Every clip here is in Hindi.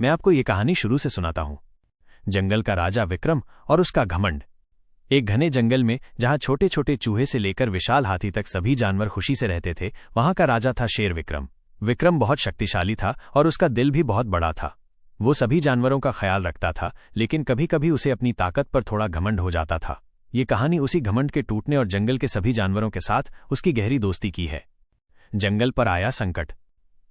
मैं आपको ये कहानी शुरू से सुनाता हूँ। जंगल का राजा विक्रम और उसका घमंड। एक घने जंगल में जहाँ छोटे छोटे चूहे से लेकर विशाल हाथी तक सभी जानवर खुशी से रहते थे, वहाँ का राजा था शेर विक्रम। विक्रम बहुत शक्तिशाली था और उसका दिल भी बहुत बड़ा था। वो सभी जानवरों का ख्याल रखता था, लेकिन कभी कभी उसे अपनी ताकत पर थोड़ा घमंड हो जाता था। ये कहानी उसी घमंड के टूटने और जंगल के सभी जानवरों के साथ उसकी गहरी दोस्ती की है। जंगल पर आया संकट।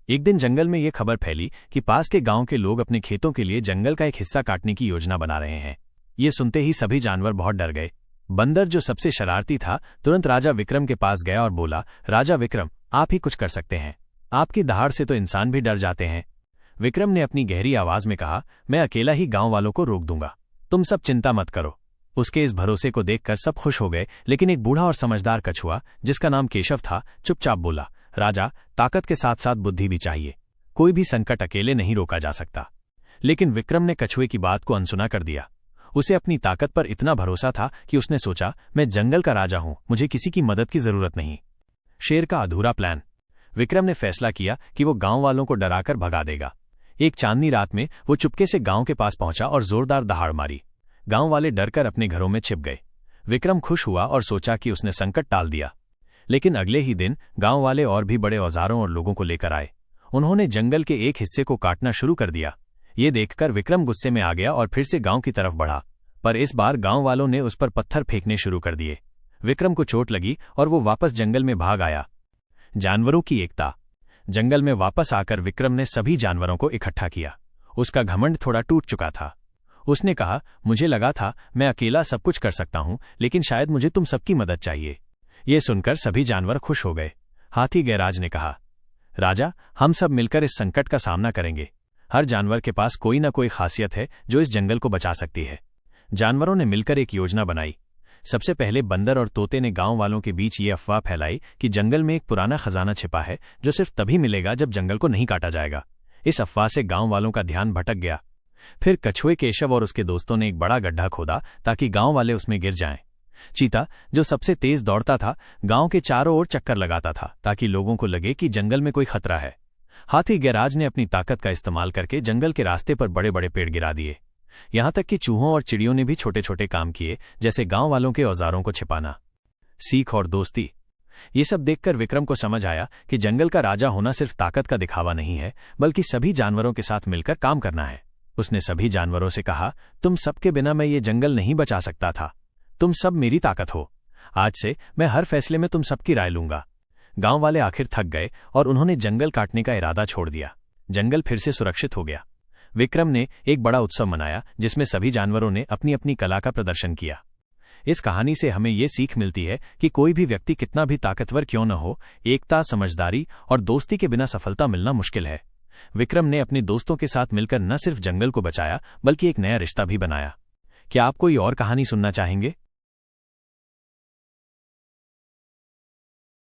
एक दिन जंगल में ये खबर फैली कि पास के गांव के लोग अपने खेतों के लिए जंगल का एक हिस्सा काटने की योजना बना रहे हैं। ये सुनते ही सभी जानवर बहुत डर गए। बंदर, जो सबसे शरारती था, तुरंत राजा विक्रम के पास गया और बोला, राजा विक्रम, आप ही कुछ कर सकते हैं। आपकी दहाड़ से तो इंसान भी डर जाते हैं। विक्रम ने अपनी गहरी आवाज में कहा, मैं अकेला ही गांव वालों को रोक दूंगा, तुम सब चिंता मत करो। उसके इस भरोसे को देखकर सब खुश हो गए, लेकिन एक बूढ़ा और समझदार कछुआ, जिसका नाम केशव था, चुपचाप बोला, राजा, ताकत के साथ साथ बुद्धि भी चाहिए। कोई भी संकट अकेले नहीं रोका जा सकता। लेकिन विक्रम ने कछुए की बात को अनसुना कर दिया। उसे अपनी ताकत पर इतना भरोसा था कि उसने सोचा, मैं जंगल का राजा हूं, मुझे किसी की मदद की जरूरत नहीं। शेर का अधूरा प्लान। विक्रम ने फैसला किया कि वो गांव वालों को डराकर भगा देगा। एक चांदनी रात में वो चुपके से गांव के पास पहुंचा और जोरदार दहाड़ मारी। गांव वाले डरकर अपने घरों में छिप गए। विक्रम खुश हुआ और सोचा कि उसने संकट टाल दिया। लेकिन अगले ही दिन गांव वाले और भी बड़े औजारों और लोगों को लेकर आए। उन्होंने जंगल के एक हिस्से को काटना शुरू कर दिया। ये देखकर विक्रम गुस्से में आ गया और फिर से गांव की तरफ बढ़ा, पर इस बार गांव वालों ने उस पर पत्थर फेंकने शुरू कर दिए। विक्रम को चोट लगी और वो वापस जंगल में भाग आया। जानवरों की एकता। जंगल में वापस आकर विक्रम ने सभी जानवरों को इकट्ठा किया। उसका घमंड थोड़ा टूट चुका था। उसने कहा, मुझे लगा था मैं अकेला सब कुछ कर सकता हूं, लेकिन शायद मुझे तुम सबकी मदद चाहिए। ये सुनकर सभी जानवर खुश हो गए। हाथी गैराज ने कहा, राजा, हम सब मिलकर इस संकट का सामना करेंगे। हर जानवर के पास कोई ना कोई खासियत है जो इस जंगल को बचा सकती है। जानवरों ने मिलकर एक योजना बनाई। सबसे पहले बंदर और तोते ने गांव वालों के बीच ये अफवाह फैलाई कि जंगल में एक पुराना खजाना छिपा है जो सिर्फ तभी मिलेगा जब जंगल को नहीं काटा जाएगा। इस अफवाह से गांव वालों का ध्यान भटक गया। फिर कछुए केशव और उसके दोस्तों ने एक बड़ा गड्ढा खोदा ताकि गांव वाले उसमें गिर जाएं। चीता, जो सबसे तेज दौड़ता था, गांव के चारों ओर चक्कर लगाता था ताकि लोगों को लगे कि जंगल में कोई खतरा है। हाथी गैराज ने अपनी ताकत का इस्तेमाल करके जंगल के रास्ते पर बड़े बड़े पेड़ गिरा दिए। यहां तक कि चूहों और चिड़ियों ने भी छोटे छोटे काम किए, जैसे गांव वालों के औजारों को छिपाना। सीख और दोस्ती। ये सब देखकर विक्रम को समझ आया कि जंगल का राजा होना सिर्फ ताकत का दिखावा नहीं है, बल्कि सभी जानवरों के साथ मिलकर काम करना है। उसने सभी जानवरों से कहा, तुम सबके बिना मैं ये जंगल नहीं बचा सकता था। तुम सब मेरी ताकत हो। आज से मैं हर फैसले में तुम सबकी राय लूंगा। गांव वाले आखिर थक गए और उन्होंने जंगल काटने का इरादा छोड़ दिया। जंगल फिर से सुरक्षित हो गया। विक्रम ने एक बड़ा उत्सव मनाया जिसमें सभी जानवरों ने अपनी अपनी कला का प्रदर्शन किया। इस कहानी से हमें ये सीख मिलती है कि कोई भी व्यक्ति कितना भी ताकतवर क्यों न हो, एकता, समझदारी और दोस्ती के बिना सफलता मिलना मुश्किल है। विक्रम ने अपने दोस्तों के साथ मिलकर न सिर्फ जंगल को बचाया, बल्कि एक नया रिश्ता भी बनाया। क्या आप कोई और कहानी सुनना चाहेंगे?